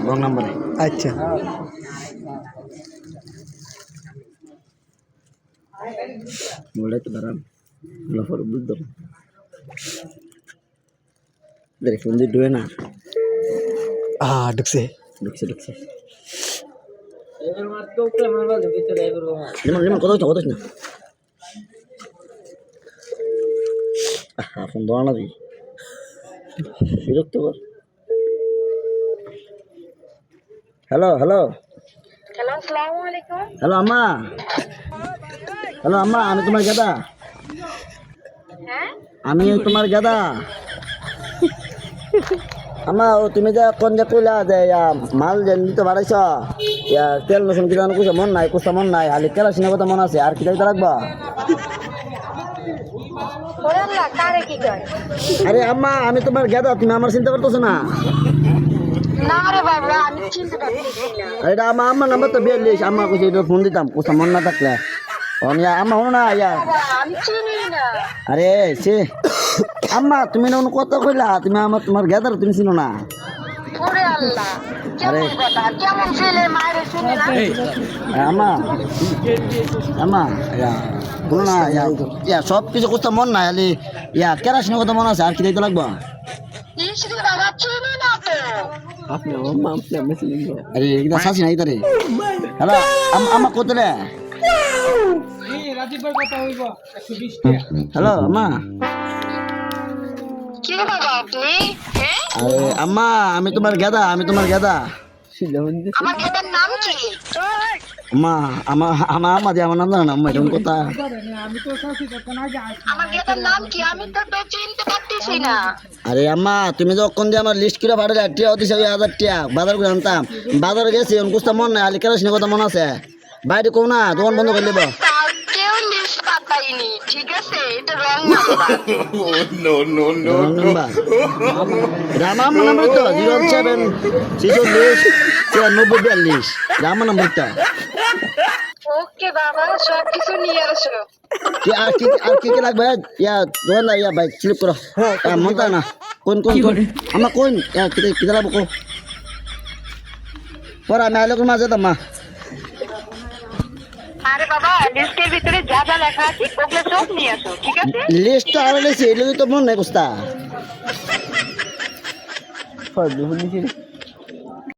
রং নাম্বারে। আচ্ছা মোবাইলটা তো দাঁড়ান লাফার বুঝতে দেখ ফোন দিয়ে ডুবে না ঢুকছে ঢুকছে ঢুকছে যেমন কথা কথা না ফোন দেওয়া না দিই বিরক্ত কর। হ্যালো হ্যালো হ্যালো আসসালামু আলাইকুম। হ্যালো আম্মা হ্যালো আম্মা আমি তোমার গাদা হ্যাঁ আমি তোমার গাদা আম্মা ও তুমি যা কোন যে কইলা যে মাল যে নিতে পারাইছ তেল রসুন কিনা কুসা মন নাই কুসা মন নাই হালি কেরাসিনের কথা মন আছে আর কি দিতে রাখবা। ওরে আল্লাহ কারে কি কয়? আরে আম্মা আমি তোমার গাদা তুমি আমার চিন্তা করতেছো না। না রে বাবা আমি চিনতে পারতেছি না। এটা আমার আম্মার নাম্বার তো 42 আম্মা কইছে এটা ফোন দিতাম কুসা মন না থাকলে অনিয়া আম্মা হনো না বাবা, আমি চিনি না। আরে সে আম্মা তুমি না কোনো কথা কইলা তুমি আমার তোমার গাদার তুমি চিনো না। ওরে আল্লাহ কেমন কথা কেমন ছেলে মায়ের শুনি না। আম্মা আম্মা বলো না সব কিছু কথা মন নাই খালি কেরাসিনের কথা মন আছে আর কি দিতে লাগবো। ইসরে বাবা চিনি না তো। আরে এটা শাসি নাই তারে হ্যালো আম্মা কোতলে হ্যালো আম্মা কি বাবা আপনি? হ্যাঁ আরে আম্মা আমি তোমার গাদা আমার খেতার নাম কি? আম্মা আমার আমার আম্মা দিয়ে আমার নাম জানো না আম্মা এরকম কথা আমার খেতার নাম কি? আমি তো চিনতে পারতেছি না। আরে আম্মা তুমি যখন দিয়ে আমার লিস্ট করে পাঠালে টিয়া হতে 1000 টিয়া বাজার করে আনতাম বাজারে গেছি কুস্তা মন নাই আলি কেরাসিনের কথা মন আছে বাইরে কো না দোকান বন্ধ করে দেবো। কেউ লিস্ট পাতাইনি ঠিক আছে এটা রং নাম্বার। রামাম নাম্বার তো 07 46 94 রামা নাম্বারটা ওকে বাবা সব কিছু নিয়ে আসো। কি আর কি লাগবে দোকান বাইক স্লিপ করো মনটা না কোন আমার কোন কি লাগবো কো পরে আমি আলোকের মাঝে দাম্মা আরে বাবা লিস্টের ভিতরে যা যা লেখা আছে ওগুলো সব নিয়ে আসো ঠিক আছে। লিস্ট তো আরো লেছি এগুলো তো মন নাই কুস্তা